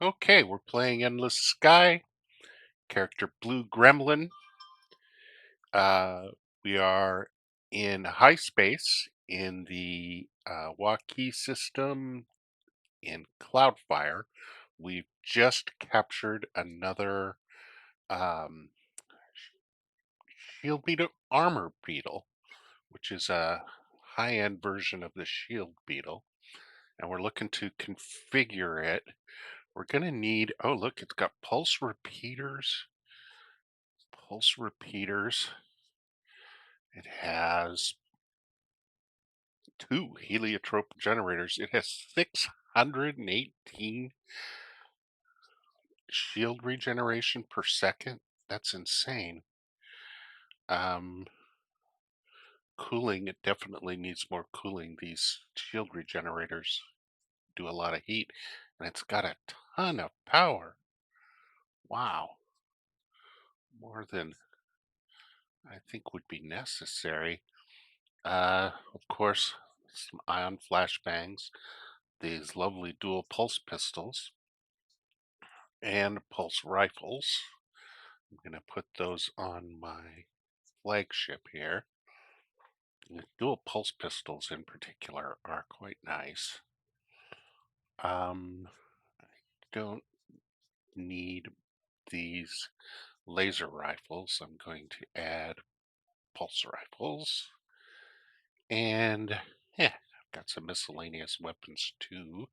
Okay, we're playing Endless Sky, character Blue Gremlin. Uh, we are in high space in the Waukee system in Cloudfire. We've just captured another um, shield beetle, armor beetle, which is a high-end version of the shield beetle. And we're looking to configure it. We're going to need, oh, look, it's got pulse repeaters. Pulse repeaters. It has two heliotrope generators. It has 618 shield regeneration per second. That's insane. Cooling, it definitely needs more cooling. These shield regenerators do a lot of heat, and it's got a ton of power. Wow. More than I think would be necessary. Of course, some ion flashbangs, these lovely dual pulse pistols, and pulse rifles. I'm going to put those on my flagship here. The dual pulse pistols in particular are quite nice. I don't need these laser rifles. I'm going to add pulse rifles. And yeah, I've got some miscellaneous weapons too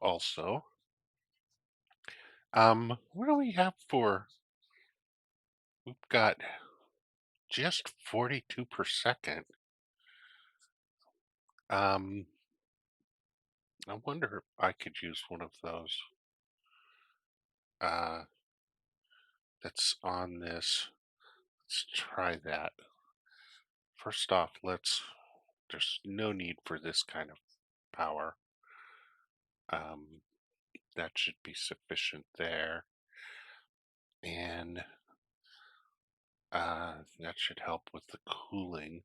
also. What do we have for? We've got just 42 per second. I wonder if I could use one of those. That's on this. Let's try that. First off, there's no need for this kind of power. Um, that should be sufficient there. And that should help with the cooling.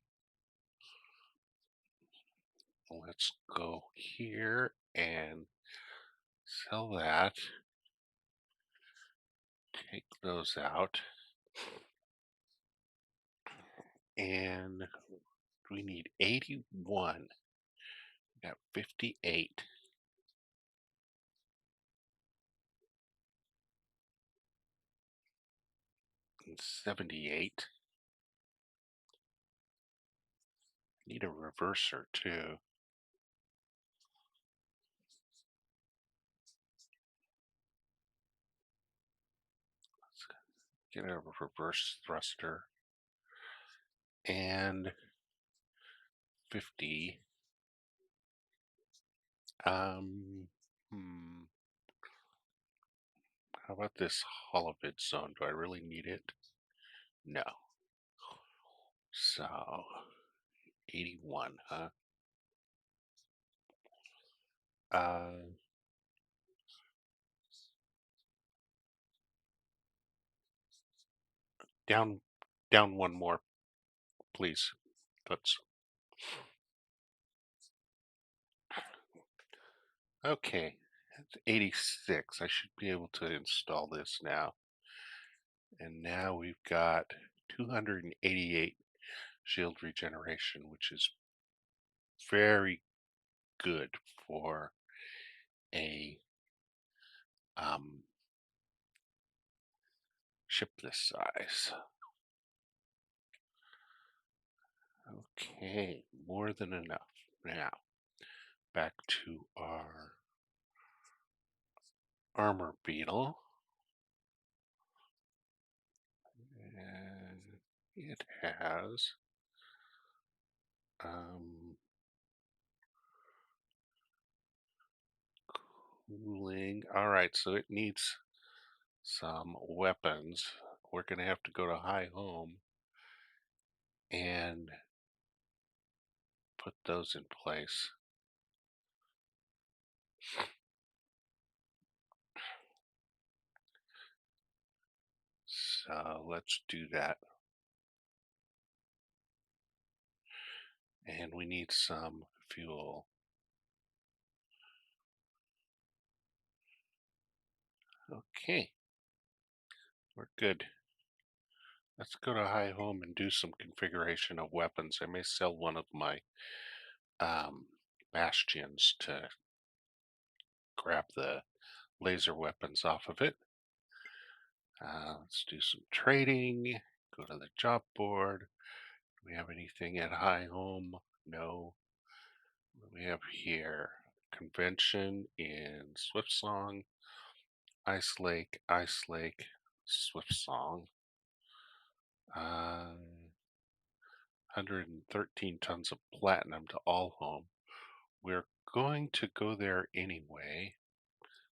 Let's go here and sell that. Take those out. And we need 81. We got 58. And 78. Need a reverser too. Let's get a reverse thruster. And 50. Um, hmm. How about this holovid zone? Do I really need it? No. So, 81, huh? Uh, down, down one more, please. Let's. Okay, that's 86. I should be able to install this now. And now we've got 288 shield regeneration, which is very good for a ship this size. Okay, more than enough. Now, back to our armor beetle. And it has cooling. All right, so it needs some weapons. We're going to have to go to high home and put those in place. So let's do that. And we need some fuel. Okay, we're good. Let's go to High Home and do some configuration of weapons. I may sell one of my um, bastions to grab the laser weapons off of it. Let's do some trading. Go to the job board. Do we have anything at High Home? No. What do we have here? Convention in Swift Song, Ice Lake, Swift Song. 113 tons of platinum to All Home. We're going to go there anyway,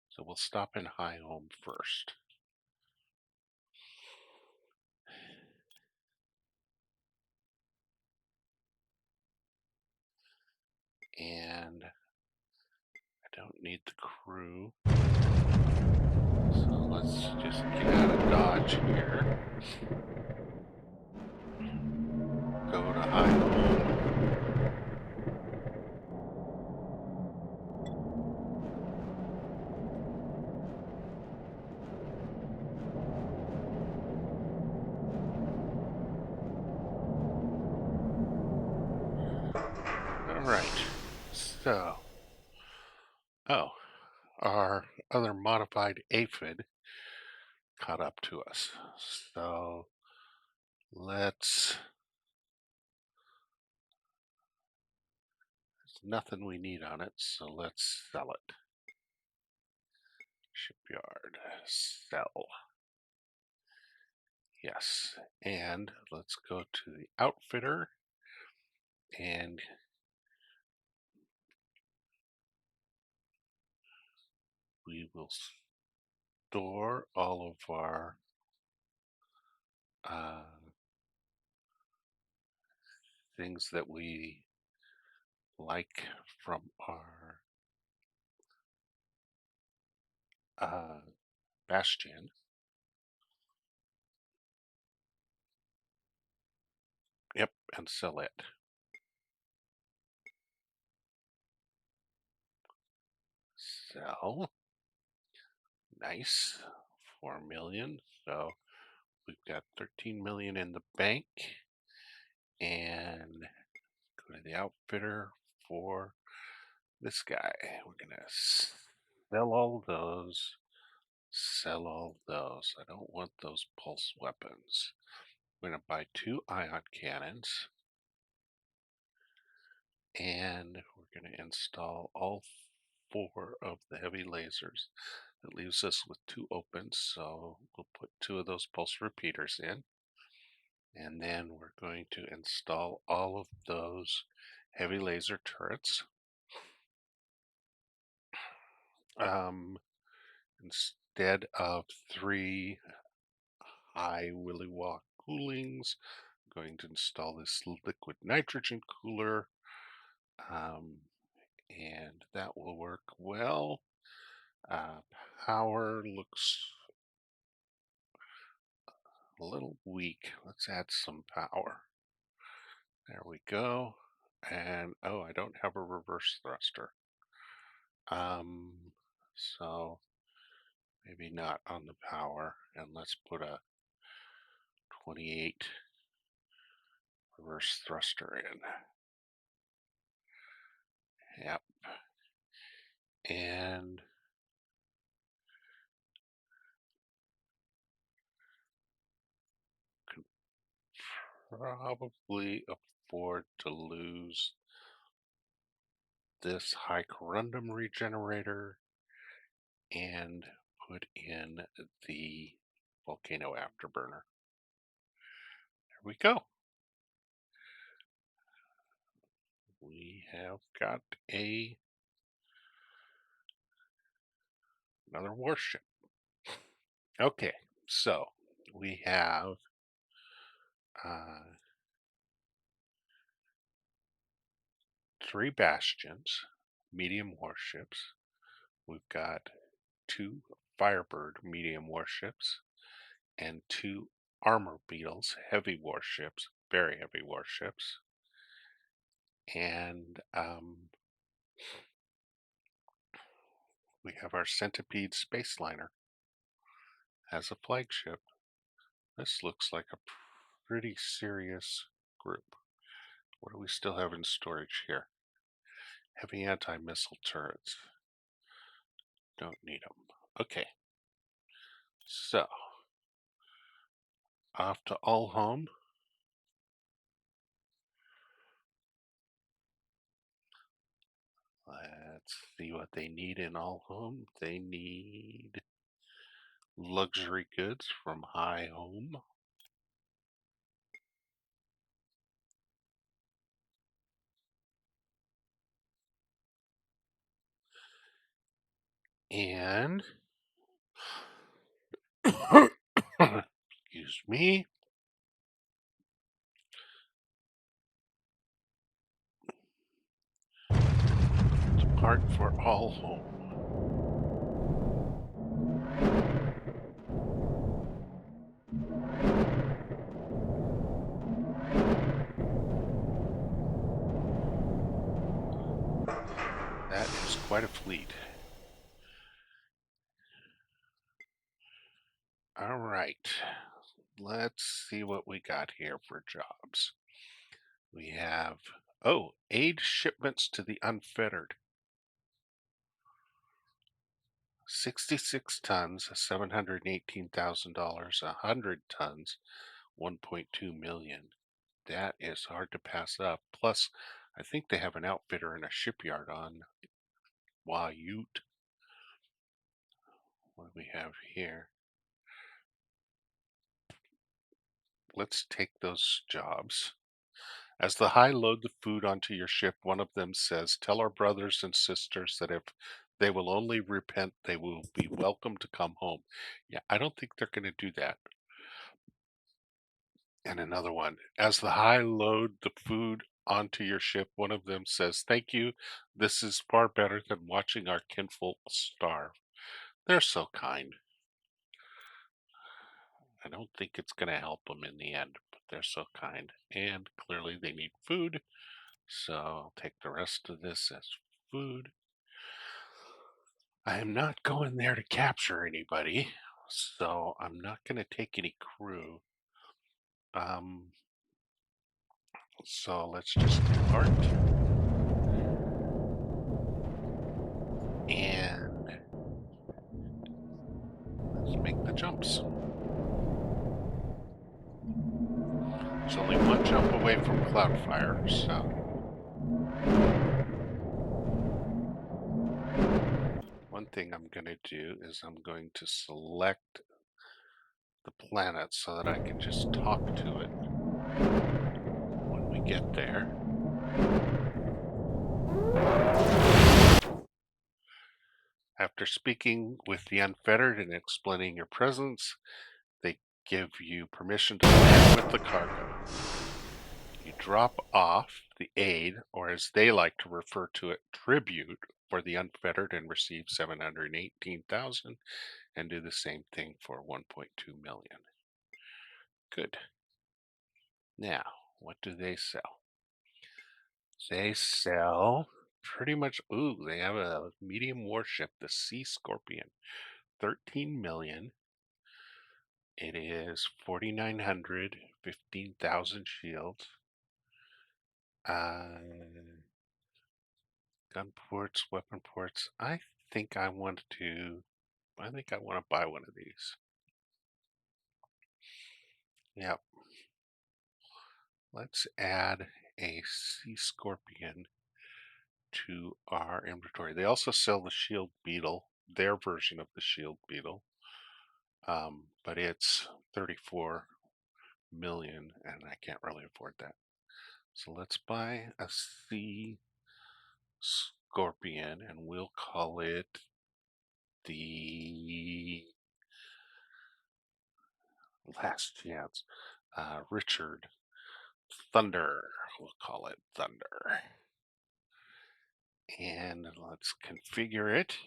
so we'll stop in High Home first. And I don't need the crew, so let's just get out of Dodge here. Go to High Home. All right, so, our other modified aphid caught up to us. So there's nothing we need on it, so let's sell it. Shipyard, sell. Yes, and let's go to the outfitter and we will store all of our things that we like from our bastion. Yep, and sell it. Sell. Nice. 4 million. So we've got 13 million in the bank. And go to the outfitter for this guy. We're gonna sell all those. Sell all those. I don't want those pulse weapons. I'm gonna buy 2 ion cannons. And we're gonna install all 4 of the heavy lasers. That leaves us with 2 opens, so we'll put 2 of those pulse repeaters in. And then we're going to install all of those heavy laser turrets. Instead of 3 high Willy Walk coolings, I'm going to install this liquid nitrogen cooler, and that will work well. Power looks a little weak. Let's add some power. There we go. And oh, I don't have a reverse thruster. So maybe not on the power. And let's put a 28 reverse thruster in. Yep. And can probably afford to lose this high corundum regenerator and put in the volcano afterburner. There we go. We have got another warship. Okay, so we have 3 bastions, medium warships. We've got 2 Firebird medium warships and 2 armor beetles, heavy warships, very heavy warships, and we have our Centipede space liner as a flagship. This looks like a pretty serious group. What do we still have in storage here? Heavy anti-missile turrets. Don't need them. Okay. So, off to All Home. Let's see what they need in All Home. They need luxury goods from High Home. And, excuse me, depart for All Home. That is quite a fleet. All right, let's see what we got here for jobs. We have, oh, aid shipments to the unfettered. 66 tons, $718,000, 100 tons, 1.2 million. That is hard to pass up. Plus, I think they have an outfitter and a shipyard on Waiute. What do we have here? Let's take those jobs. As the high load the food onto your ship, one of them says, "Tell our brothers and sisters that if they will only repent, they will be welcome to come home." Yeah, I don't think they're going to do that. And another one, as the high load the food onto your ship, one of them says, "Thank you. This is far better than watching our kinfolk starve." They're so kind. I don't think it's going to help them in the end, but they're so kind. And clearly they need food. So I'll take the rest of this as food. I am not going there to capture anybody, so I'm not going to take any crew. So let's just depart. And let's make the jumps. It's only one jump away from Cloudfire, so one thing I'm going to do is I'm going to select the planet so that I can just talk to it when we get there. After speaking with the Unfettered and explaining your presence, they give you permission to land with the cargo. You drop off the aid, or as they like to refer to it, tribute, for the Unfettered and receive 718,000, and do the same thing for 1.2 million. Good. Now, what do they sell? They sell pretty much, ooh, they have a medium warship, the Sea Scorpion, 13 million. It is 4,900, 15,000 shields. Gun ports, weapon ports. I think I want to buy one of these. Yep. Let's add a Sea Scorpion to our inventory. They also sell the Shield Beetle, their version of the Shield Beetle. But it's 34 million and I can't really afford that. So let's buy a Sea Scorpion and we'll call it the Last Chance. Richard Thunder. We'll call it Thunder. And let's configure it.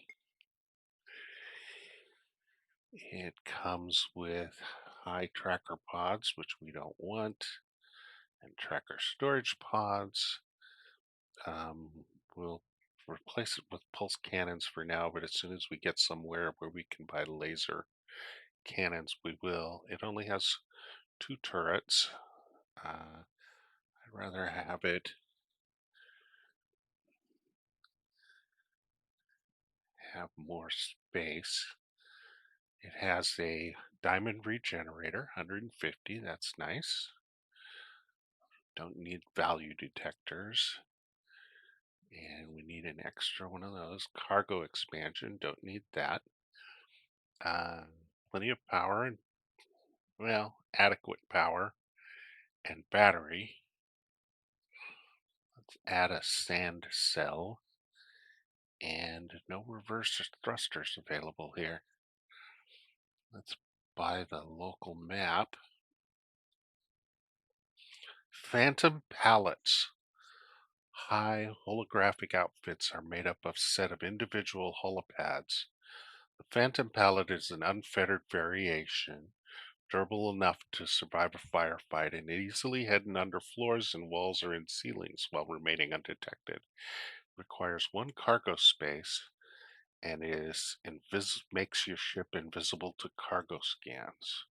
It comes with high tracker pods, which we don't want, and tracker storage pods. We'll replace it with pulse cannons for now, but as soon as we get somewhere where we can buy laser cannons, we will. It only has 2 turrets. I'd rather have it have more space. It has a diamond regenerator, 150. That's nice. Don't need value detectors. And we need an extra one of those. Cargo expansion, don't need that. Uh, Plenty of power and, well, adequate power and battery. Let's add a sand cell. And no reverse thrusters available here. Let's buy the local map. Phantom pallets. High holographic outfits are made up of a set of individual holopads. The Phantom pallet is an unfettered variation, durable enough to survive a firefight and easily hidden under floors and walls or in ceilings while remaining undetected. Requires 1 cargo space and makes your ship invisible to cargo scans.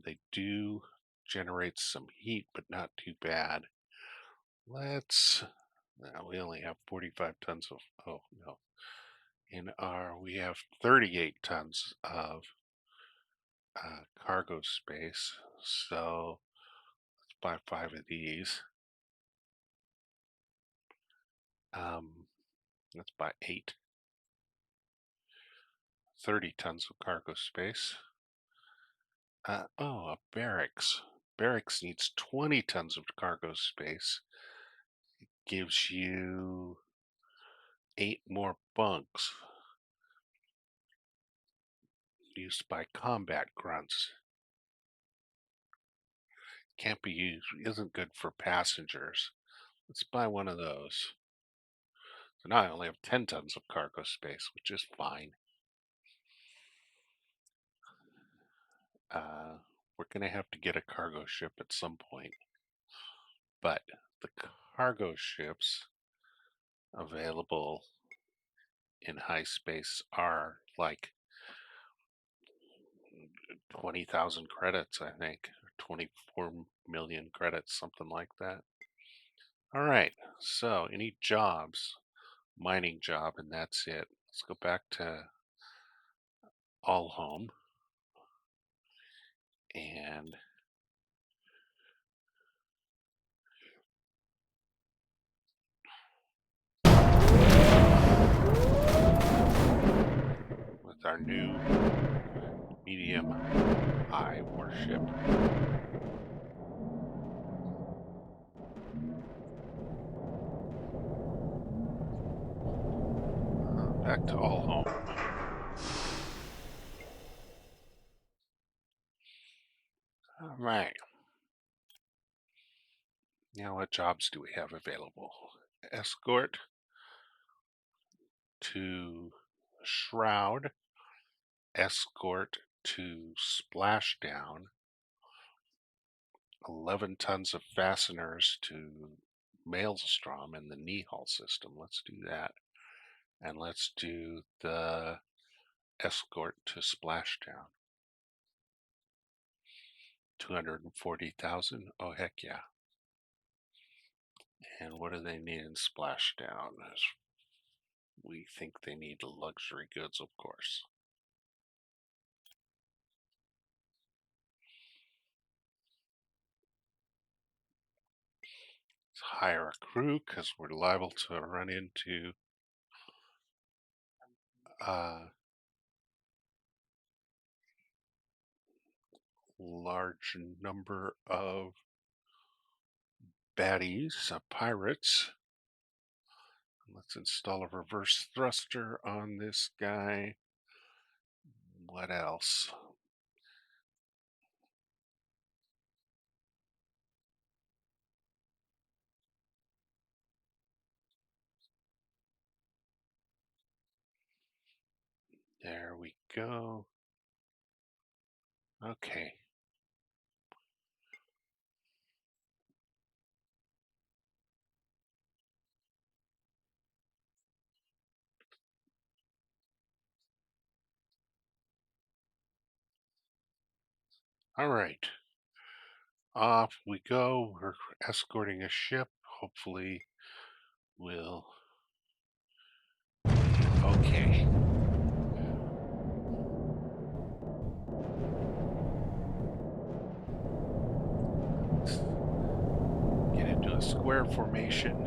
They do generate some heat, but not too bad. We only have 45 tons of, oh no. We have 38 tons of cargo space. So let's buy 5 of these. Um, let's buy 8. 30 tons of cargo space. A barracks. Barracks needs 20 tons of cargo space. Gives you 8 more bunks used by combat grunts. Can't be used, isn't good for passengers. Let's buy one of those. So now I only have 10 tons of cargo space, which is fine. Uh, we're going to have to get a cargo ship at some point. But the cargo ships available in high space are like 20,000 credits, I think. 24 million credits, something like that. All right, so any jobs? Mining job, and that's it. Let's go back to All Home and with our new medium high warship. Back to All Home. All right. Now, what jobs do we have available? Escort to Shroud, escort to Splashdown, 11 tons of fasteners to Maelstrom in the knee hull system. Let's do that. And let's do the escort to Splashdown. 240,000. Oh, heck yeah. And what do they need in Splashdown? We think they need luxury goods, of course. Let's hire a crew because we're liable to run into large number of baddies, pirates. Let's install a reverse thruster on this guy. What else? There we go. Okay. All right. Off we go. We're escorting a ship. Hopefully we'll... Okay. Get into a square formation.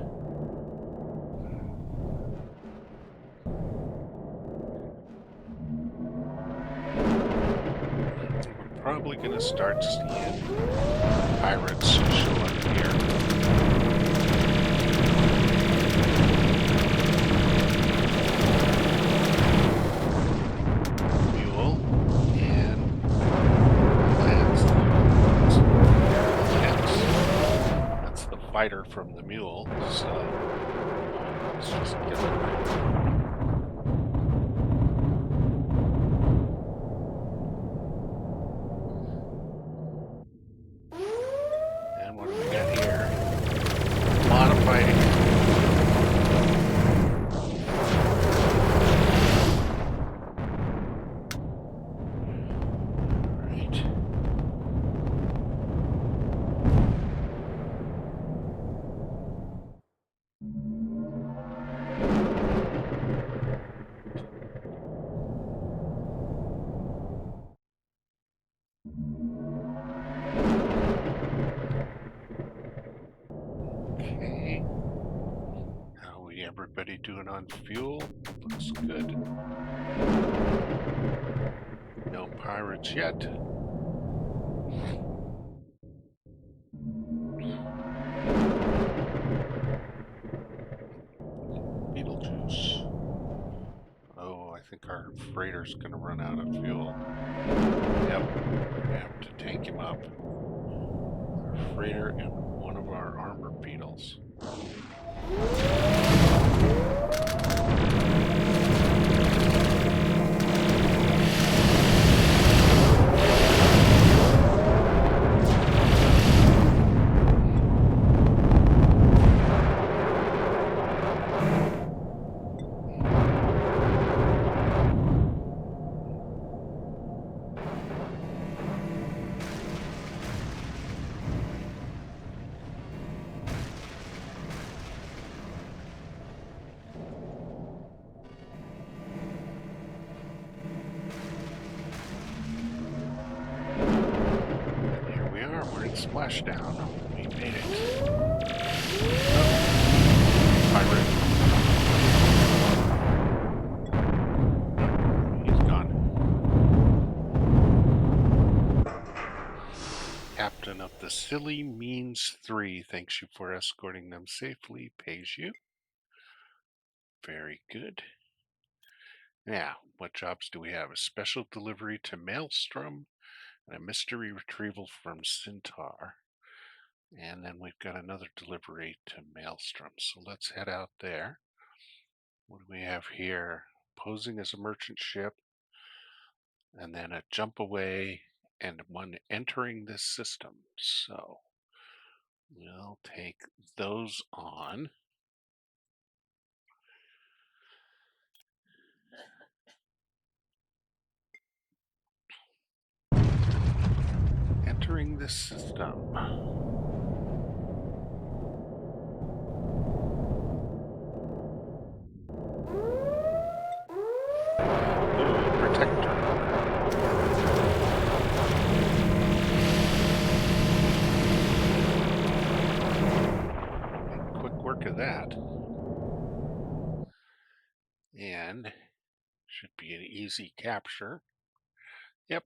We're probably going to start seeing pirates show up here. Mule and Lance. That's the fighter from the mule, so let's just get it. And what do we got here? A lot of fighting. Right. Okay. How we everybody doing on fuel? Looks good. No pirates yet. Beetlejuice. Oh, I think our freighter's gonna run out of fuel. Yep, we're gonna have to tank him up. Our freighter and one of our armor beetles. Splashdown. We made it. Oh, pirate. He's gone. Captain of the Silly Means 3 thanks you for escorting them safely. Pays you. Very good. Now, what jobs do we have? A special delivery to Maelstrom and a mystery retrieval from Centaur. And then we've got another delivery to Maelstrom. So let's head out there. What do we have here? Posing as a merchant ship, and then a jump away, and one entering this system. So we'll take those on. Entering this system. Protector. Quick work of that. And should be an easy capture. Yep.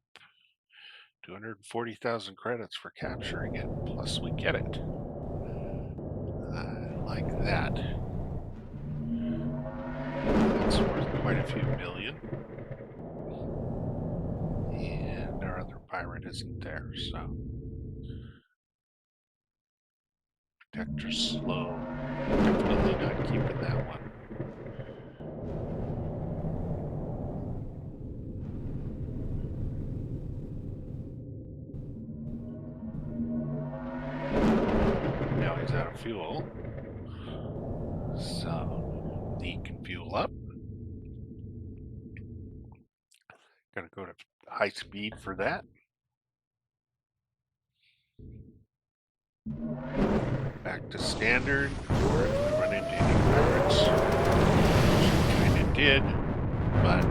240,000 credits for capturing it, plus we get it. I like that. That's worth quite a few million. And our other pirate isn't there, so. Protector slow. Definitely not keeping that one. fuel. So he can fuel up. Gonna go to high speed for that. Back to standard, or if we run into any pirates, which we kinda did, but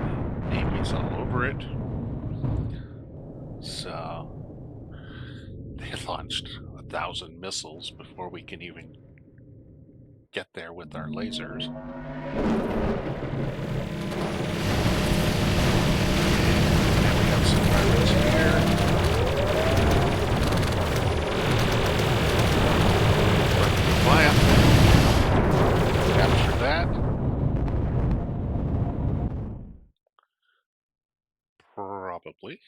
Navy's all over it. So they launched 1,000 missiles before we can even get there with our lasers. And we have some pirates here. Capture that. Probably.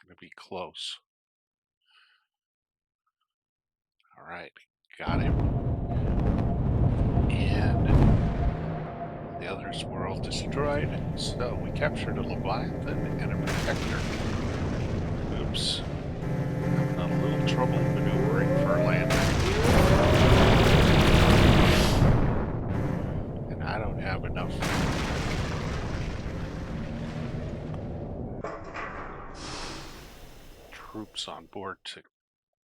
Gonna be close. Alright, got him. And the others were all destroyed. So we captured a Leviathan and a Protector. Oops. Having a little trouble maneuvering for landing. And I don't have enough troops on board to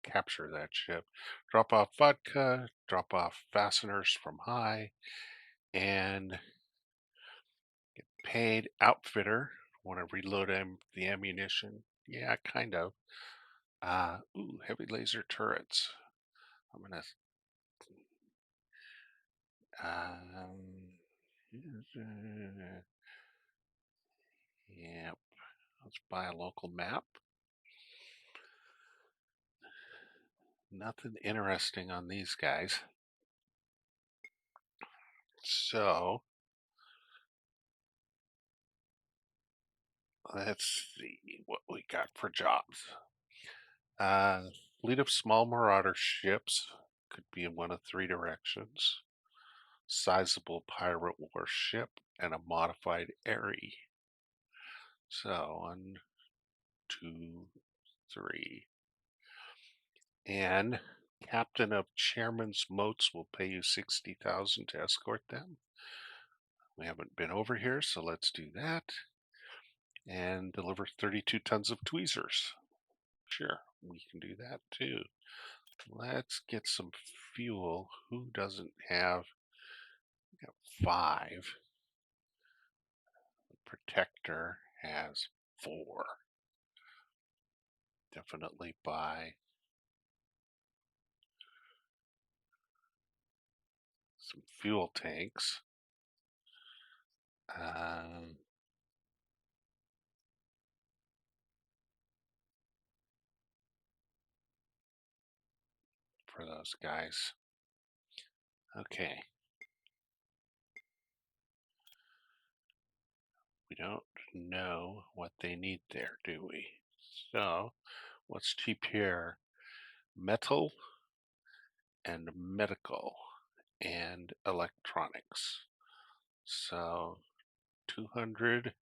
capture that ship. Drop off vodka, drop off fasteners from high, and get paid. Outfitter. Want to reload the ammunition? Yeah, kind of. Ooh, heavy laser turrets. I'm gonna. Yep. Let's buy a local map. Nothing interesting on these guys. So let's see what we got for jobs. Fleet of small marauder ships could be in one of three directions. Sizable pirate warship and a modified Airy. So 1, 2, 3. And captain of Chairman's Moats will pay you 60,000 to escort them. We haven't been over here, so let's do that. And deliver 32 tons of tweezers. Sure, we can do that too. Let's get some fuel. Who doesn't have? We got 5. The Protector has 4. Definitely buy some fuel tanks. For those guys. Okay. We don't know what they need there, do we? So, what's cheap here? Metal and medical and electronics. So, 200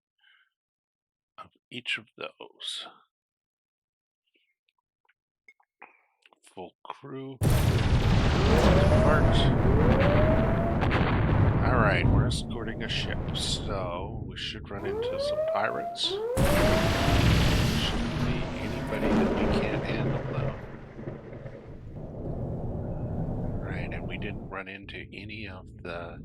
of each of those. Full crew. Parts. Alright, we're escorting a ship, so we should run into some pirates. Shouldn't be anybody that we can't handle, though. Right, and we didn't run into any of the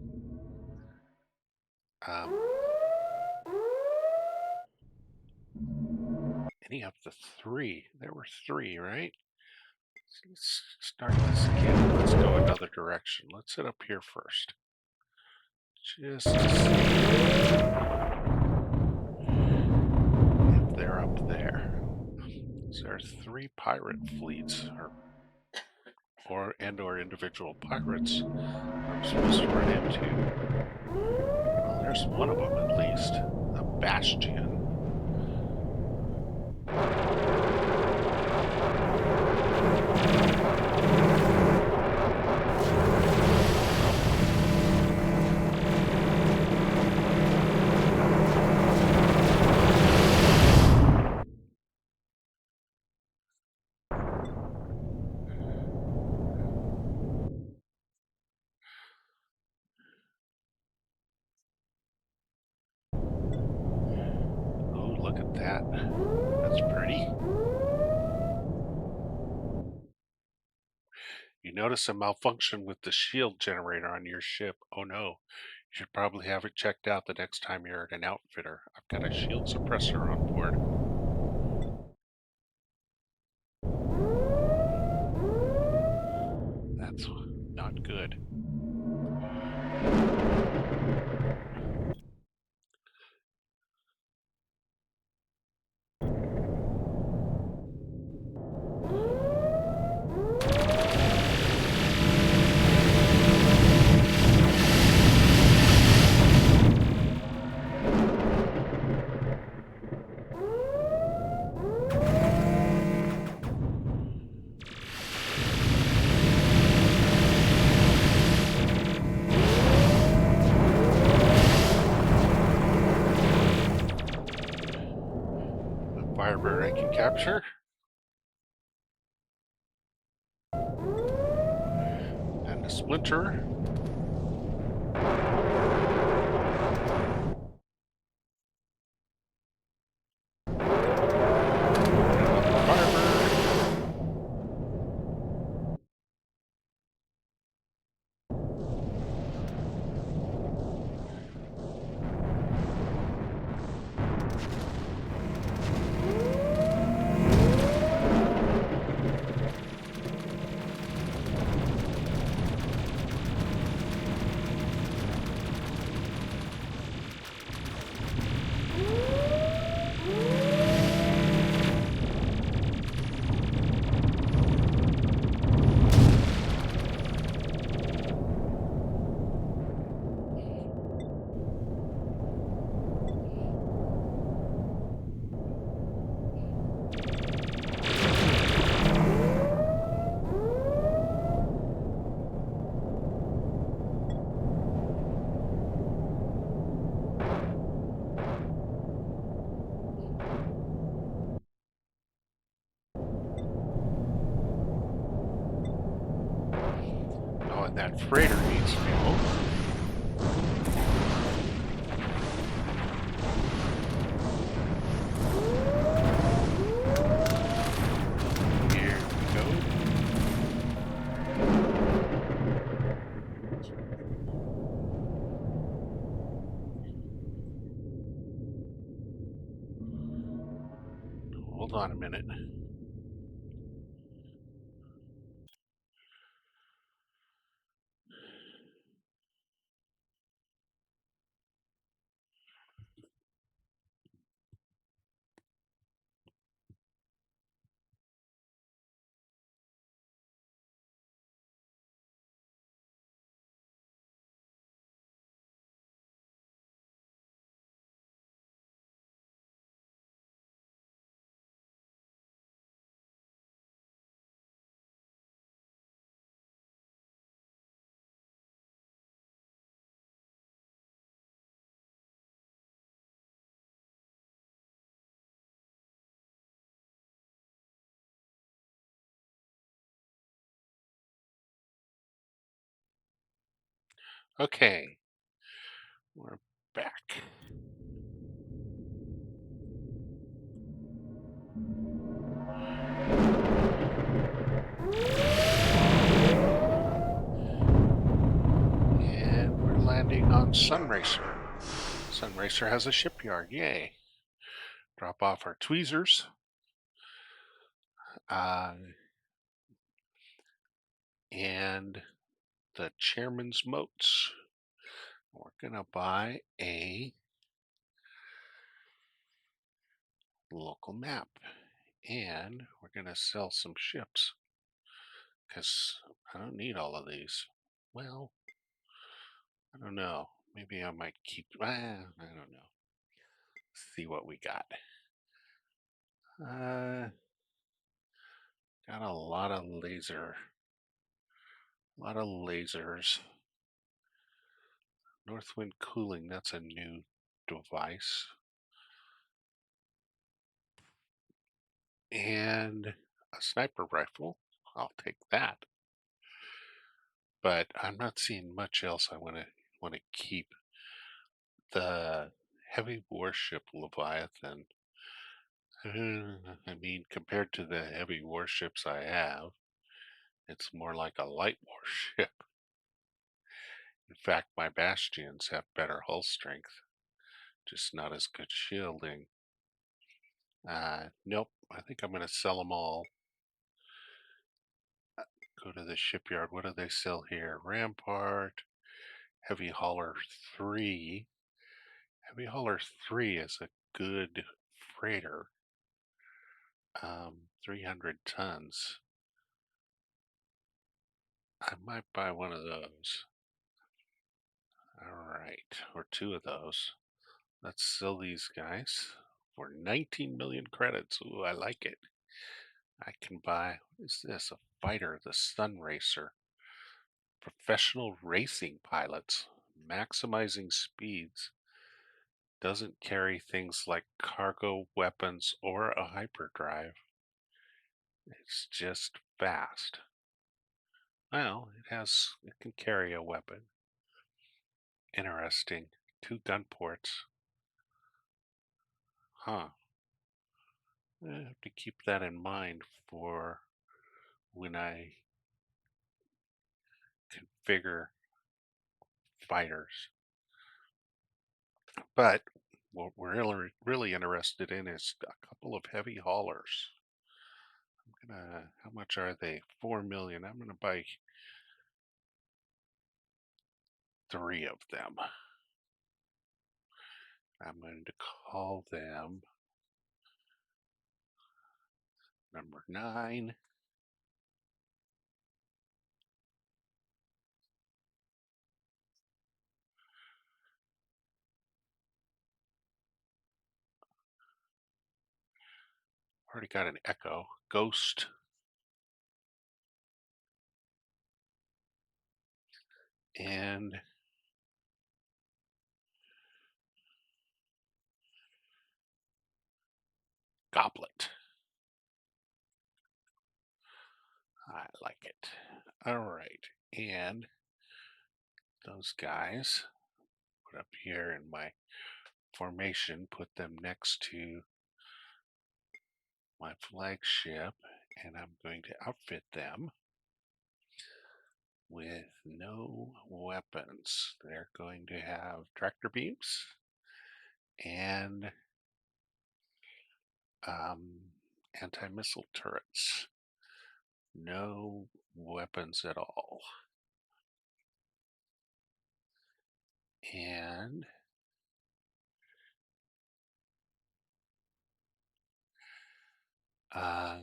three. There were 3, right? Let's start this again. Let's go another direction. Let's sit up here first. Just to see if they're up there. So there are 3 pirate fleets, or individual pirates I'm supposed to run into. Well, there's one of them at least. A bastion. look at that. That's pretty. You notice a malfunction with the shield generator on your ship. Oh no. You should probably have it checked out the next time you're at an outfitter. I've got a shield suppressor on board. That's not good. The Firebird I can capture. And the Splinter. Another Firebird. Oh, and that freighter needs fuel. Here we go. Hold on a minute. Okay, we're back. And we're landing on Sunracer. Sunracer has a shipyard, yay. Drop off our tweezers. Uh, and the chairman's moats. We're gonna buy a local map. And we're gonna sell some ships. Because I don't need all of these. Well, I don't know. Maybe I might keep. I don't know. See what we got. Uh, got a lot of laser. A lot of lasers. Northwind cooling. That's a new device. And a sniper rifle. I'll take that. But I'm not seeing much else I want to keep. The heavy warship Leviathan I mean, compared to the heavy warships I have, it's more like a light warship. In fact, my bastions have better hull strength, just not as good shielding. Nope, I think I'm going to sell them all. Go to the shipyard. What do they sell here? Rampart, Heavy Hauler 3. Heavy Hauler 3 is a good freighter. 300 tons. I might buy one of those. All right, or two of those. Let's sell these guys for 19 million credits. Ooh, I like it. I can buy, what is this? A fighter, the Sun Racer. Professional racing pilots, maximizing speeds. Doesn't carry things like cargo, weapons, or a hyperdrive. It's just fast. Well, it can carry a weapon. Interesting. Two gun ports. Huh. I have to keep that in mind for when I configure fighters. But what we're really interested in is a couple of heavy haulers. How much are they? 4 million. I'm gonna buy 3 of them. I'm going to call them number 9. Already got an Echo, Ghost, and Goblet. I like it. All right, and those guys put up here in my formation, put them next to my flagship, and I'm going to outfit them with no weapons. They're going to have tractor beams and um, anti-missile turrets. No weapons at all. And uh,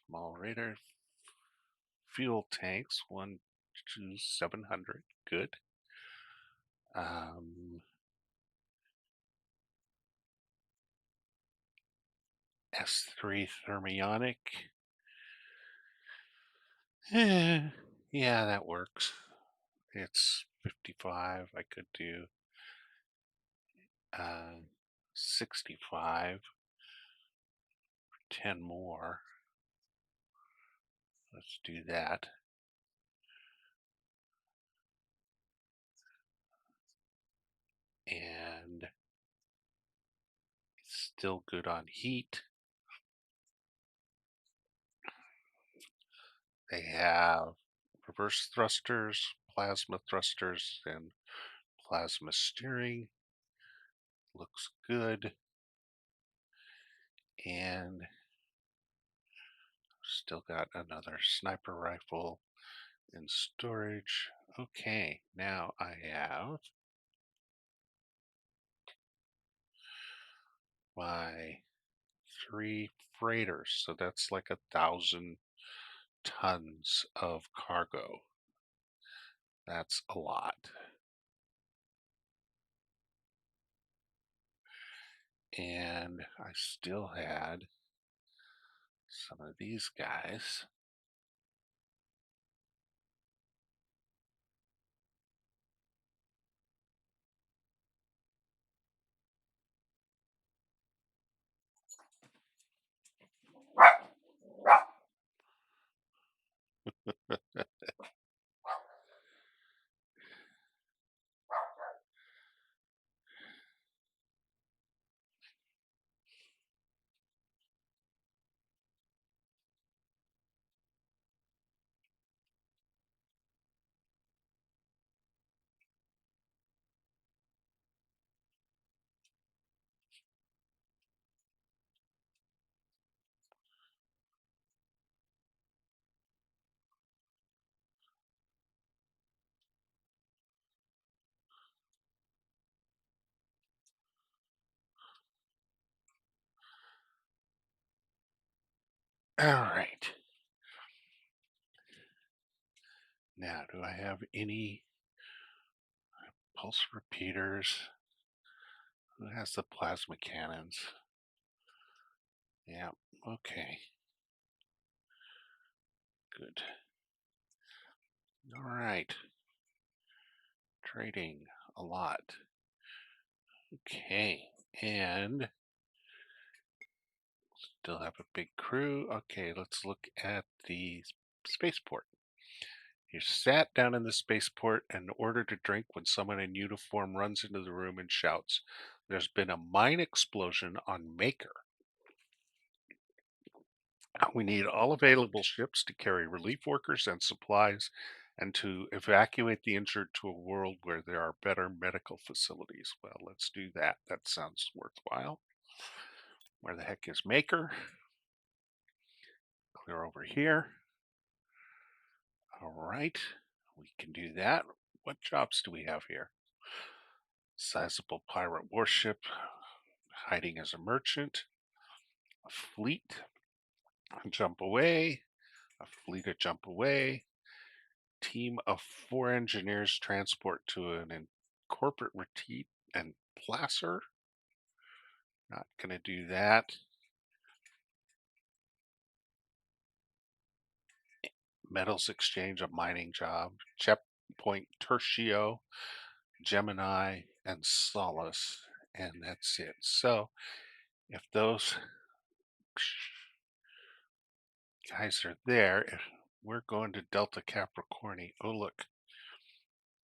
small radar fuel tanks, 1 to 700. Good. Um, S3 thermionic. Yeah, that works. It's 55. I could do uh, 65. 10 more. Let's do that. And it's still good on heat. They have reverse thrusters, plasma thrusters, and plasma steering. Looks good. And still got another sniper rifle in storage. Okay, now I have my 3 freighters. So that's like 1,000 tons of cargo. That's a lot. And I still had some of these guys. All right. Now, do I have any pulse repeaters? Who has the plasma cannons? Yeah, okay. Good. All right. Trading a lot. Okay. And still have a big crew. Okay, let's look at the spaceport. You sat down in the spaceport and ordered a drink when someone in uniform runs into the room and shouts, "There's been a mine explosion on Maker. We need all available ships to carry relief workers and supplies and to evacuate the injured to a world where there are better medical facilities." Well, let's do that. That sounds worthwhile. Where the heck is Maker? Clear over here. All right, we can do that. What jobs do we have here? Sizable pirate warship, hiding as a merchant, a fleet, jump away, a fleet of jump away, team of 4 engineers transport to an corporate retreat and placer. Not gonna do that. Metals exchange, a mining job. Checkpoint Tertio, Gemini, and Solace, and that's it. So if those guys are there, if we're going to Delta Capricorni. Oh look,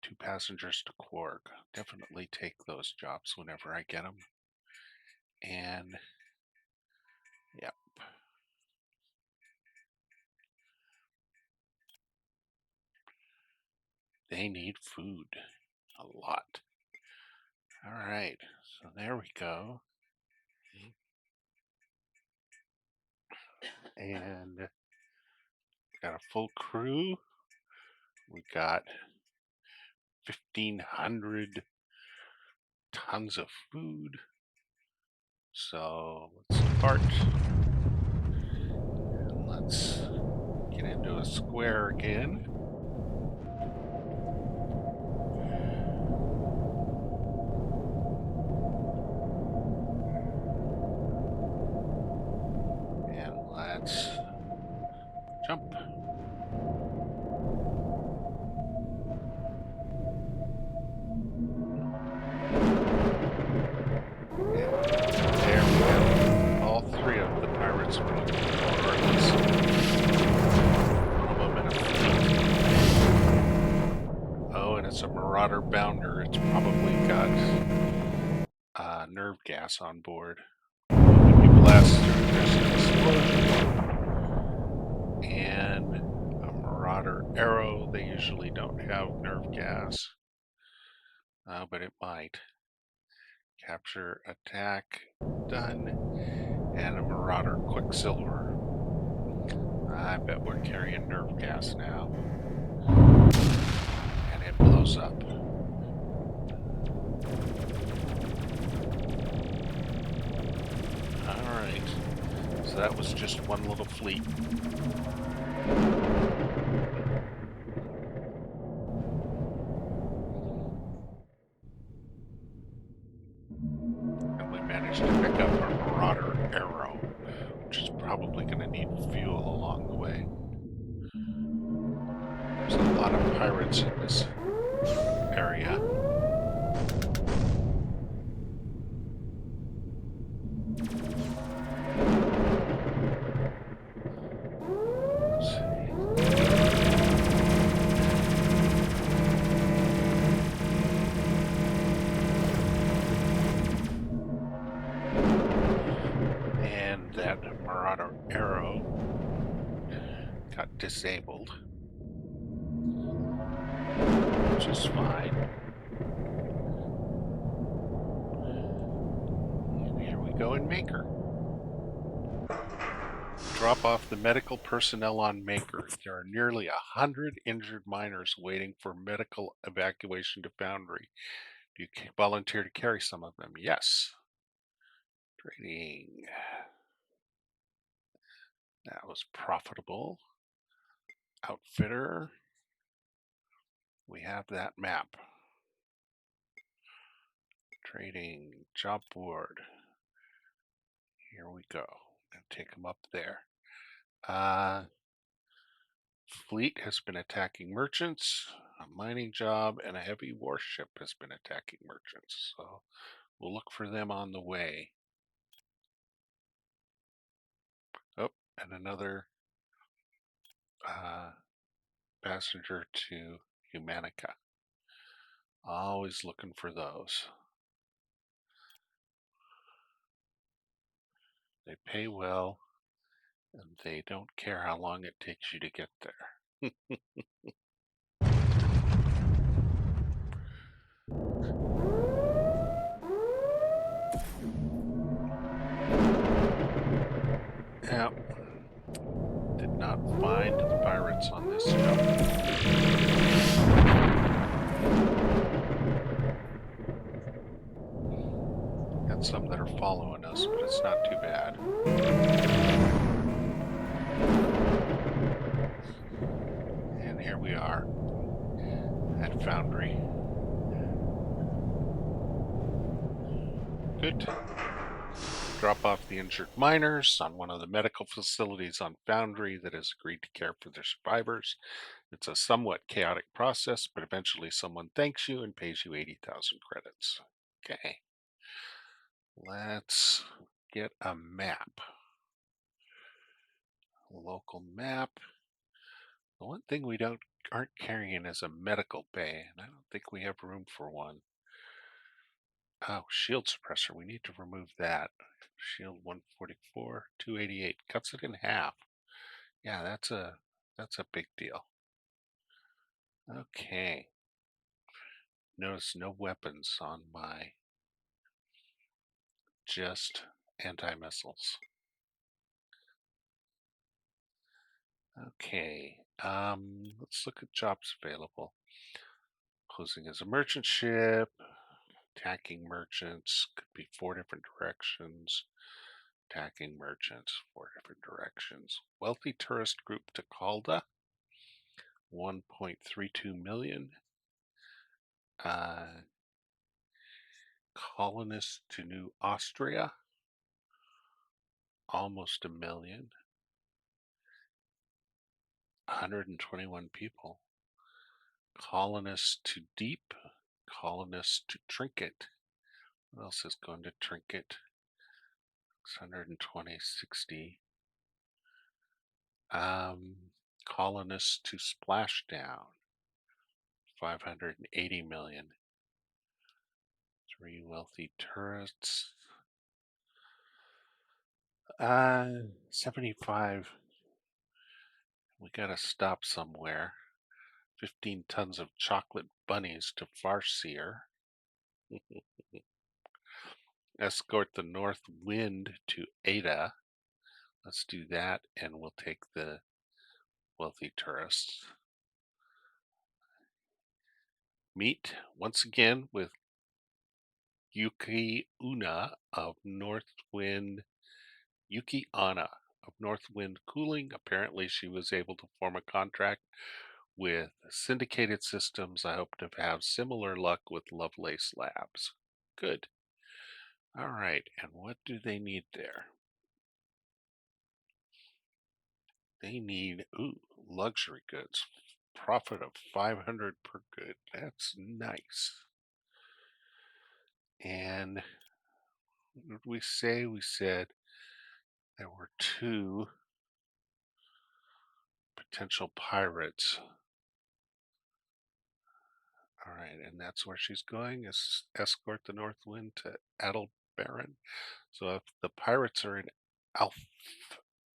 2 passengers to Quark. Definitely take those jobs whenever I get them. And yep, they need food a lot. All right, so there we go. And got a full crew. We got 1,500 tons of food. So let's depart. And let's get into a square again. And let's jump. There we go. All 3 of the pirates, or at least one of them in a fleet. Oh, and it's a marauder bounder. It's probably got nerve gas on board. When you blast through, there's an explosion. And a marauder arrow. They usually don't have nerve gas, but it might. Capture, attack, done. And a marauder quicksilver. I bet we're carrying nerve gas now. And it blows up. Alright. So that was just one little fleet. And we managed to pick up our marauder arrow, which is probably going to need fuel along the way. There's a lot of pirates in this area. Let's see. And that marauder arrow got disabled, which is fine. And here we go in Maker. Drop off the medical personnel on Maker. There are nearly 100 injured miners waiting for medical evacuation to Foundry. Do you volunteer to carry some of them? Yes. Trading. That was profitable. Outfitter. We have that map. Trading, job board. Here we go. And take them up there. Fleet has been attacking merchants. A mining job and a heavy warship has been attacking merchants. So we'll look for them on the way. Oh, and another passenger to Humanica. Always looking for those. They pay well, and they don't care how long it takes you to get there. Yep. Did not find the pirates on this jump. Got some that are following us, but it's not too bad. And here we are at Foundry. Good. Drop off the injured miners on one of the medical facilities on Foundry that has agreed to care for their survivors. It's a somewhat chaotic process, but eventually someone thanks you and pays you 80,000 credits. Okay. Let's get a map. A local map. The one thing we aren't carrying is a medical bay, and I don't think we have room for one. Oh, shield suppressor. We need to remove that. Shield 144, 288. Cuts it in half. Yeah, that's a big deal. Okay. Notice no weapons on my, just anti-missiles. Okay. Let's look at jobs available. Posing as a merchant ship. Attacking merchants. Could be 4 different directions. Attacking merchants, 4 different directions. Wealthy tourist group to Calda, 1.32 million. Colonists to New Austria, almost 1 million. 121 people. Colonists to Deep, colonists to Trinket. What else is going to Trinket? 620, 60. Colonists to Splashdown, 580 million. 3 wealthy tourists. 75. We gotta stop somewhere. 15 tons of chocolate bunnies to Farseer. Escort the North Wind to Ada. Let's do that, and we'll take the wealthy tourists. Meet once again with Yuki Una of North Wind. Yuki Anna of North Wind Cooling. Apparently she was able to form a contract with Syndicated Systems. I hope to have similar luck with Lovelace Labs. Good. All right, and what do they need there? They need, luxury goods. Profit of 500 per good. That's nice. And what did we say? We said there were 2 potential pirates. All right, and that's where she's going, is escort the North Wind to Adelbaron. So if the pirates are in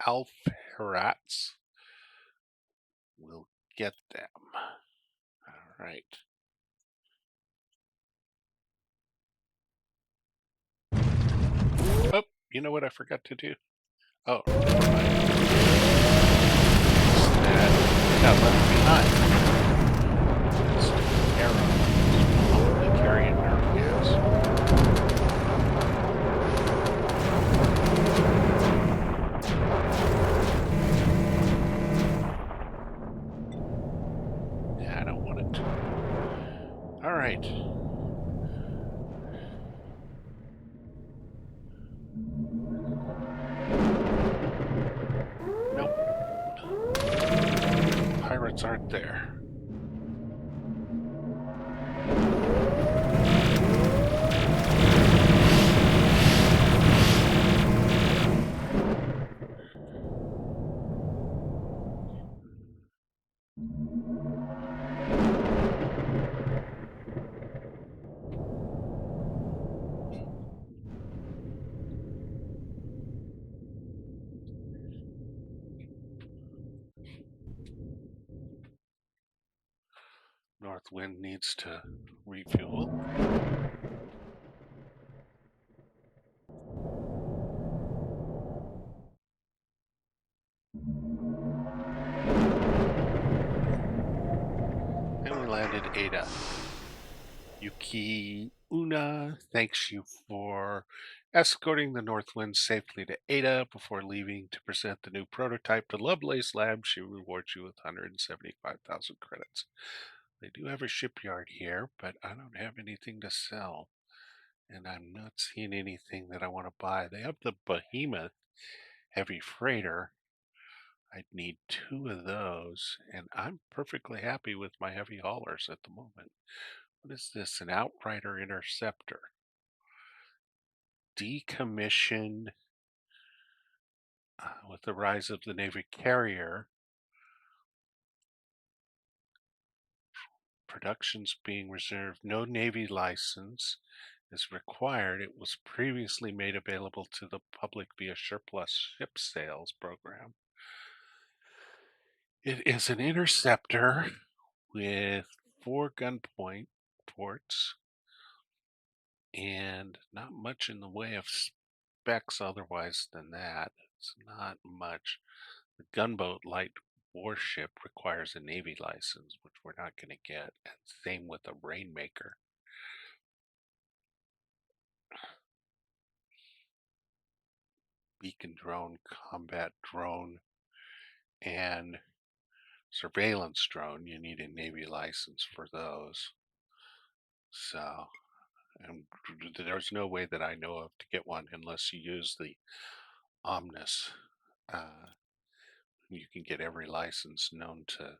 Alpherats, we'll get them. All right. Oh, you know what I forgot to do? Oh, never mind. That got left behind. It's arrow. Probably carrying nerve gas. there. North Wind needs to refuel. And we landed Ada. Yuki Una thanks you for escorting the North Wind safely to Ada before leaving to present the new prototype to Lovelace Labs. She rewards you with 175,000 credits. They do have a shipyard here, but I don't have anything to sell. And I'm not seeing anything that I want to buy. They have the Behemoth heavy freighter. I'd need 2 of those, and I'm perfectly happy with my heavy haulers at the moment. What is this? An Outrider Interceptor. Decommissioned with the rise of the Navy carrier. Production's being reserved. No Navy license is required. It was previously made available to the public via surplus ship sales program. It is an interceptor with 4 gunpoint ports and not much in the way of specs otherwise than that. It's not much. The gunboat light warship requires a Navy license, which we're not going to get. And same with the Rainmaker. Beacon drone, combat drone, and surveillance drone. You need a Navy license for those. So, and there's no way that I know of to get one unless you use the Omnis. You can get every license known to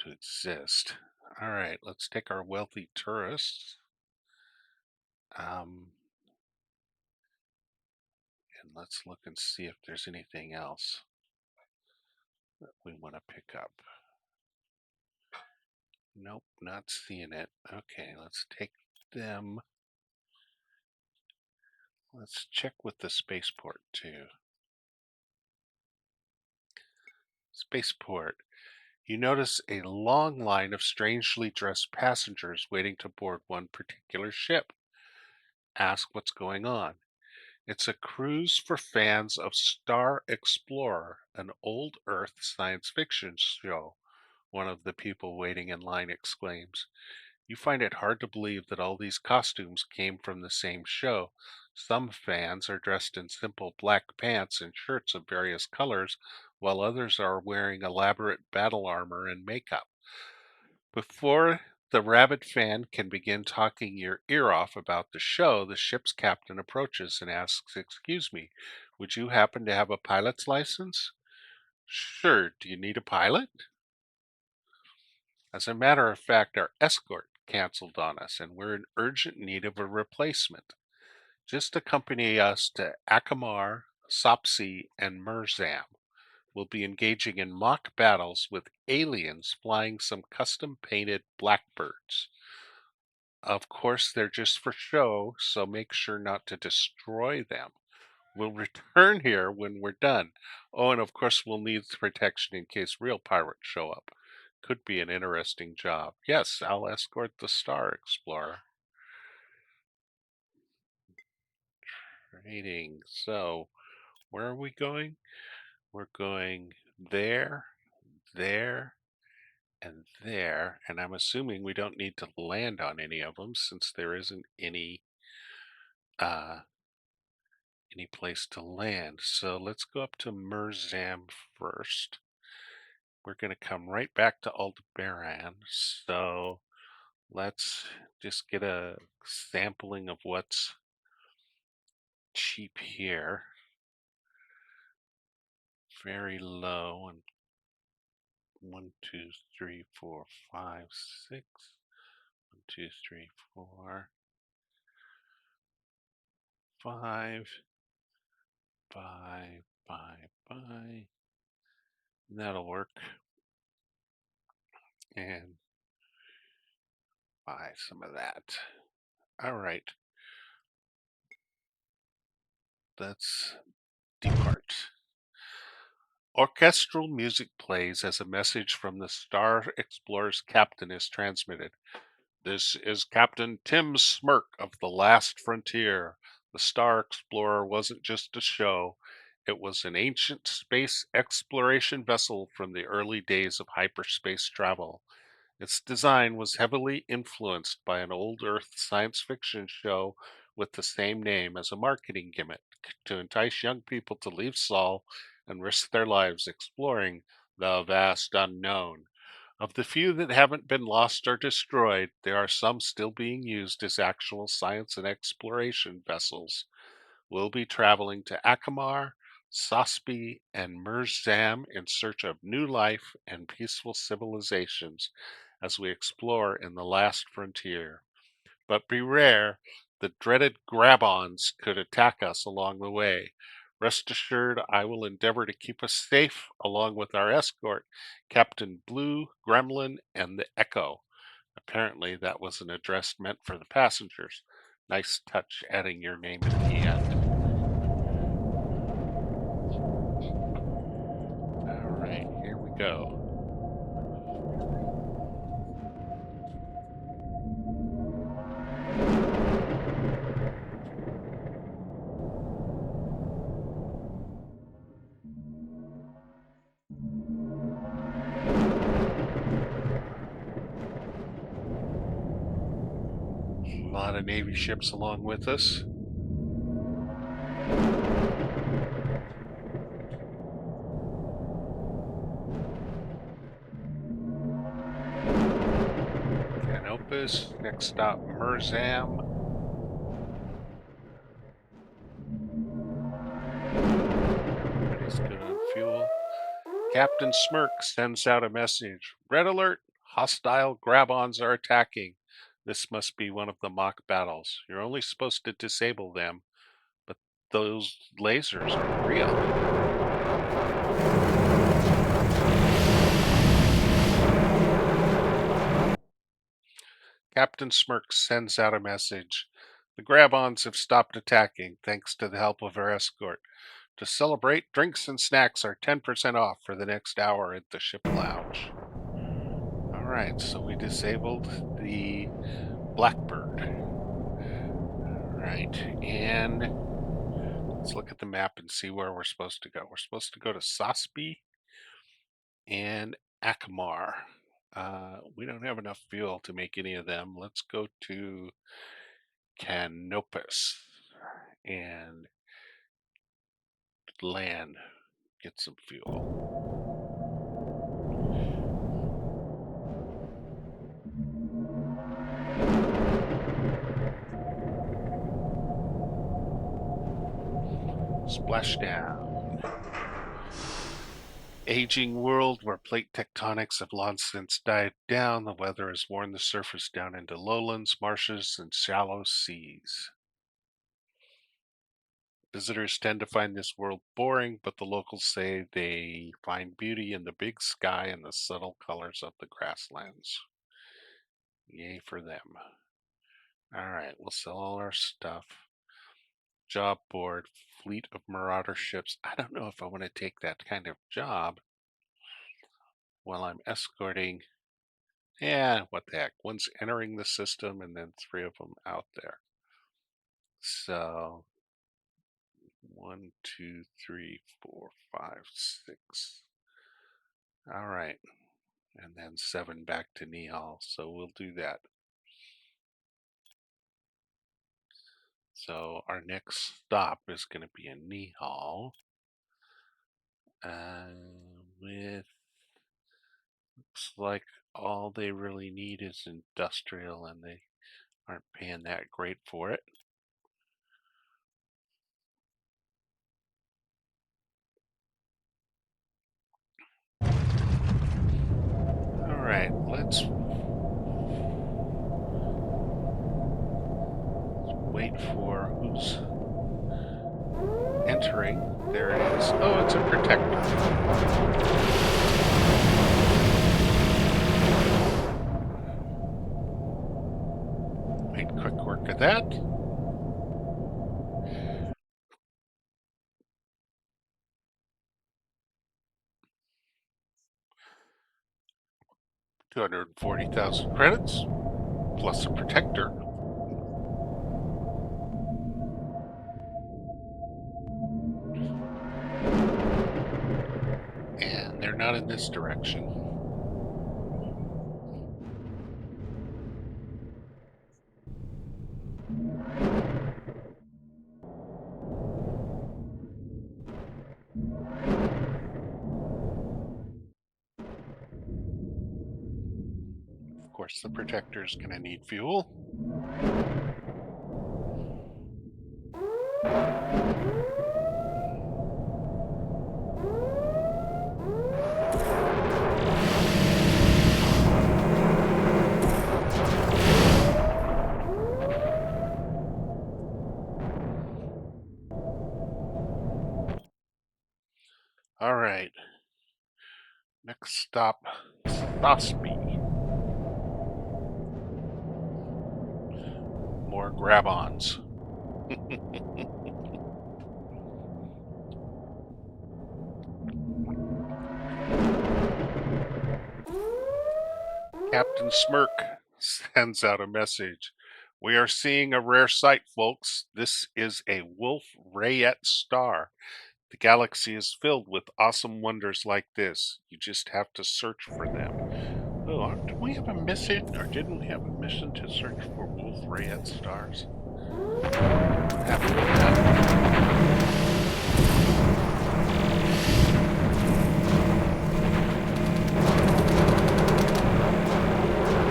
exist. All right, let's take our wealthy tourists. And let's look and see if there's anything else that we want to pick up. Nope, not seeing it. Okay, let's take them. Let's check with the spaceport too. Spaceport. You notice a long line of strangely dressed passengers waiting to board one particular ship. Ask what's going on. It's a cruise for fans of Star Explorer, an old Earth science fiction show, one of the people waiting in line exclaims. You find it hard to believe that all these costumes came from the same show. Some fans are dressed in simple black pants and shirts of various colors, while others are wearing elaborate battle armor and makeup. Before the rabbit fan can begin talking your ear off about the show, the ship's captain approaches and asks, "Excuse me, would you happen to have a pilot's license?" "Sure, do you need a pilot?" "As a matter of fact, our escort canceled on us and we're in urgent need of a replacement. Just accompany us to Akamar, Sopsey, and Merzam. We'll be engaging in mock battles with aliens flying some custom painted blackbirds. Of course, they're just for show, so make sure not to destroy them. We'll return here when we're done. Oh, and of course, we'll need protection in case real pirates show up. Could be an interesting job. Yes, I'll escort the Star Explorer." Trading. So, where are we going? We're going there, there, and there. And I'm assuming we don't need to land on any of them since there isn't uh, any place to land. So let's go up to Merzam first. We're going to come right back to Aldebaran. So let's just get a sampling of what's cheap here. Very low and One, two, three, four, five, six. One, two, three, four, five. Buy. That'll work. And buy some of that. All right. Let's depart. Orchestral music plays as a message from the Star Explorer's captain is transmitted. This is Captain Tim Smirk of the Last Frontier. The Star Explorer wasn't just a show, it was an ancient space exploration vessel from the early days of hyperspace travel. Its design was heavily influenced by an old Earth science fiction show with the same name as a marketing gimmick to entice young people to leave Sol and risk their lives exploring the vast unknown. Of the few that haven't been lost or destroyed, there are some still being used as actual science and exploration vessels. We'll be traveling to Akamar, Sospi, and Murzam in search of new life and peaceful civilizations as we explore in the last frontier. But beware, the dreaded Grabons could attack us along the way. Rest assured, I will endeavor to keep us safe along with our escort, Captain Blue, Gremlin, and the Echo. Apparently, that was an address meant for the passengers. Nice touch adding your name at the end. All right, here we go. A lot of Navy ships along with us. Canopus, next stop Murzam. Everybody's good on fuel. Captain Smirk sends out a message. Red alert! Hostile Grabons are attacking. This must be one of the mock battles. You're only supposed to disable them, but those lasers are real. Captain Smirk sends out a message. The Grabons have stopped attacking thanks to the help of our escort. To celebrate, drinks and snacks are 10% off for the next hour at the ship lounge. All right, so we disabled the Blackbird. All right, and let's look at the map and see where we're supposed to go. We're supposed to go to Sospi and Akamar. We don't have enough fuel to make any of them. Let's go to Canopus and land, get some fuel. Splashdown. Aging world where plate tectonics have long since died down, the weather has worn the surface down into lowlands, marshes, and shallow seas. Visitors tend to find this world boring, but the locals say they find beauty in the big sky and the subtle colors of the grasslands. Yay for them. All right, we'll sell all our stuff. Job board, fleet of marauder ships. I don't know if I want to take that kind of job while I'm escorting. Yeah, what the heck. One's entering the system and then three of them out there. So, one, two, three, four, five, six. All right. And then seven back to Nihal. So we'll do that. So our next stop is going to be in Nihal. With looks like all they really need is industrial, and they aren't paying that great for it. right, let's wait for who's entering. There it is. Oh, it's a protector. Made quick work of that. $240,000 credits plus a protector. And they're not in this direction. Of course, the protector's going to need fuel. All right. Next stop, Sosby. More grab-ons. Captain Smirk sends out a message. We are seeing a rare sight, folks. This is a Wolf Rayet star. The galaxy is filled with awesome wonders like this. You just have to search for them. Oh, did we have a mission, or didn't we have a mission to search for Wolf Rayet stars? What happened with that?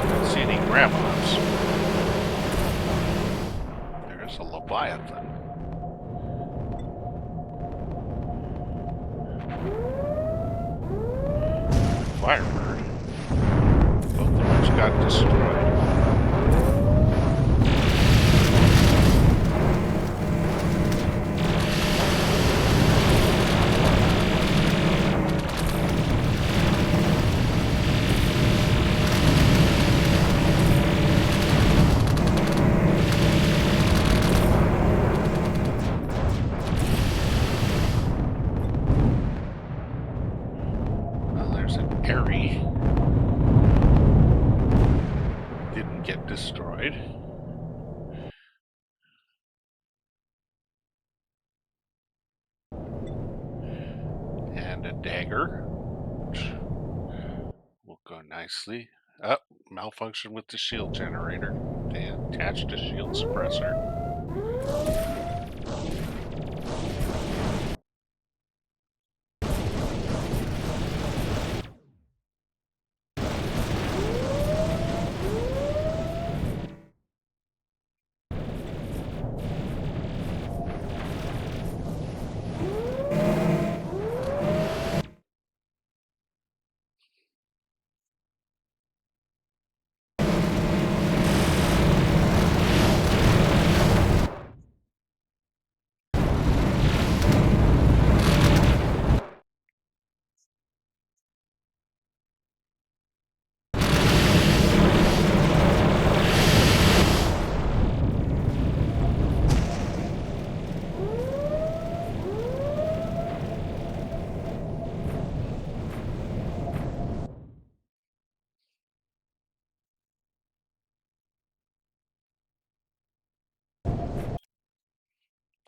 I don't see any grab-ons. There's a Leviathan. Firebird. Both of which got destroyed. Well, there's an Airy. Didn't get destroyed. And a dagger, which will go nicely. Up, malfunction with the shield generator. They attached a shield suppressor.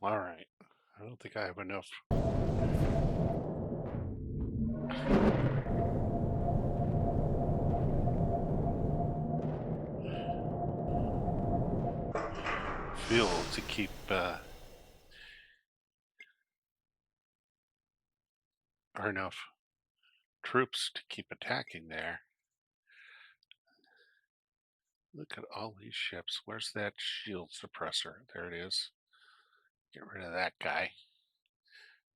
All right. I don't think I have enough. Fuel to keep or enough troops to keep attacking there. Look at all these ships. Where's that shield suppressor? There it is. Get rid of that guy.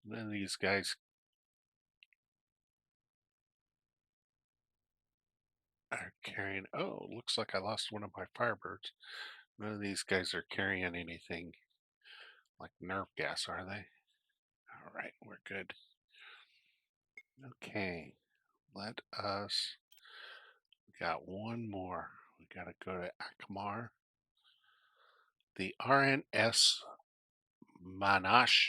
And then these guys. are carrying. Oh, looks like I lost one of my firebirds. None of these guys are carrying anything like nerve gas, are they? All right, we're good. Okay, let us. We got one more. We got to go to Akmar. The RNS Manashlu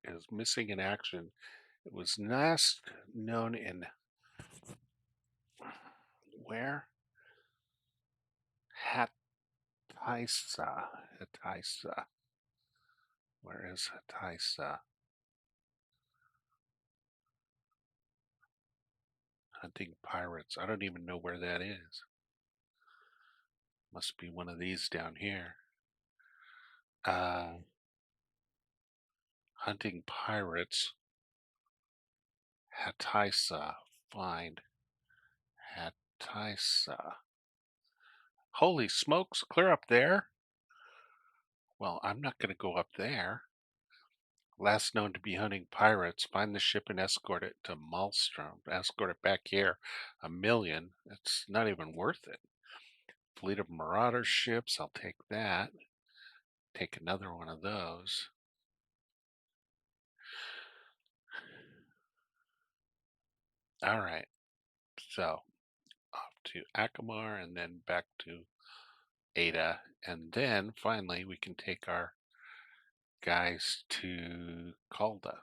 is missing in action. It was last known in where? Hataisa. Hataisa. Where is Hataisa? Hunting pirates. I don't even know where that is. Must be one of these down here. Hunting pirates. Hataisa. Find Hataisa. Holy smokes, clear up there. Well, I'm not going to go up there. Last known to be hunting pirates, find the ship and escort it to Malmstrom. Escort it back here. 1,000,000. It's not even worth it. Fleet of marauder ships. I'll take that. Take another one of those. All right. So off to Akamar and then back to Ada. And then finally we can take our guys to Calda.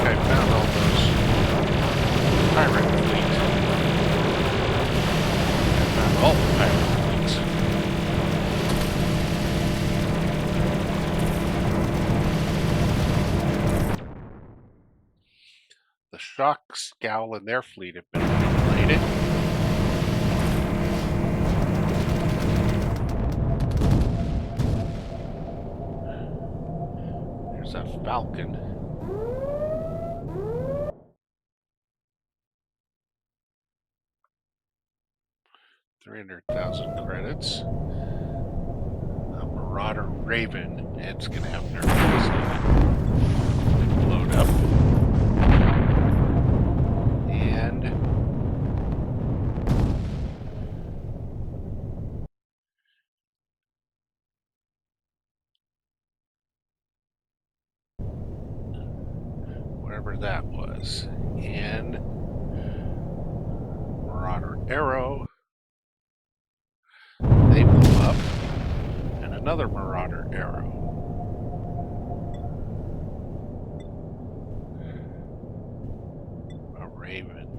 I found all those pirate fleets. I found all the pirate fleets. The Shock, Scowl, and their fleet have been manipulated. There's a Falcon. 300,000 credits. A Marauder Raven. It's gonna have nerve gas in it. Load up. And whatever that was. And Marauder Arrow. They blew up. And another Marauder Arrow. A Raven.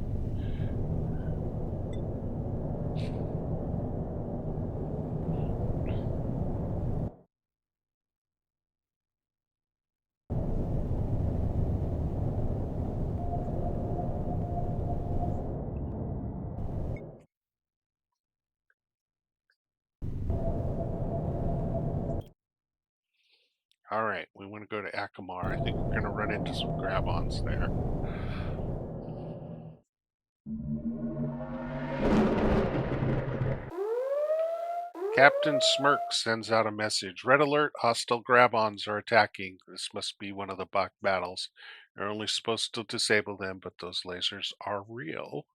All right, we want to go to Akamar. I think we're going to run into some grab-ons there. Captain Smirk sends out a message. Red alert, hostile grab-ons are attacking. This must be one of the Bach battles. You're only supposed to disable them, but those lasers are real.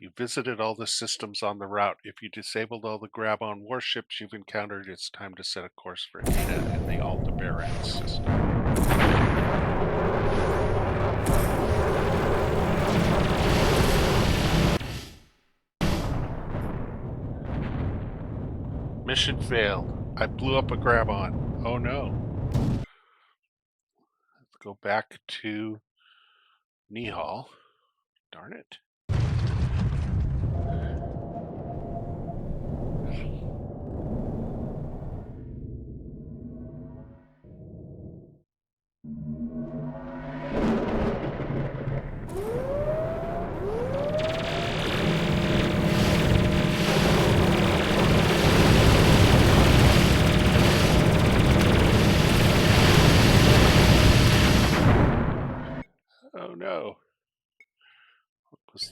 You visited all the systems on the route. If you disabled all the grab-on warships you've encountered, it's time to set a course for Ada and the Aldebaran system. Mission failed. I blew up a grab-on. Oh no. Let's go back to Nihal. Darn it.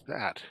that?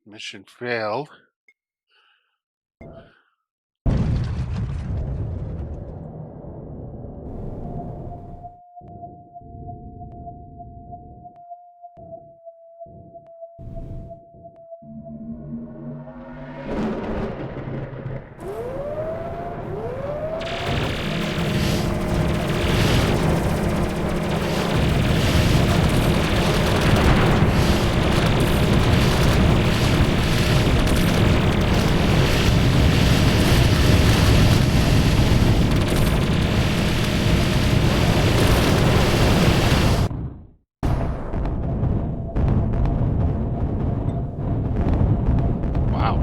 Mission failed. Wow.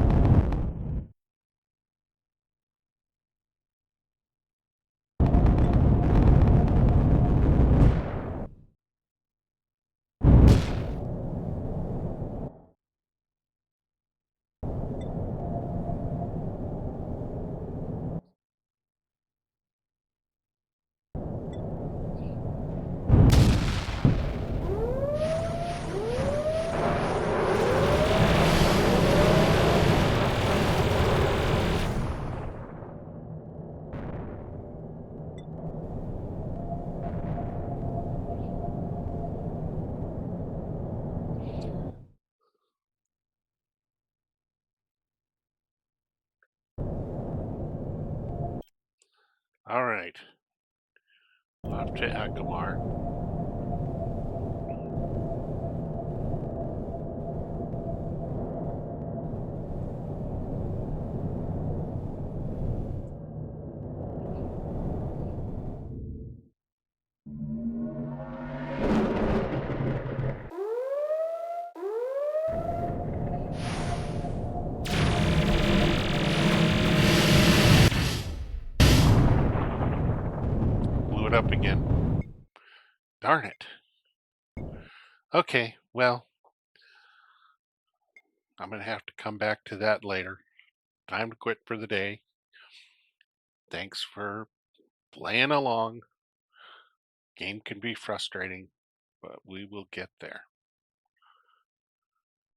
All right. Off to Akamar. Blew it up again. Darn it. Okay, well, I'm going to have to come back to that later. Time to quit for the day. Thanks for playing along. Game can be frustrating, but we will get there.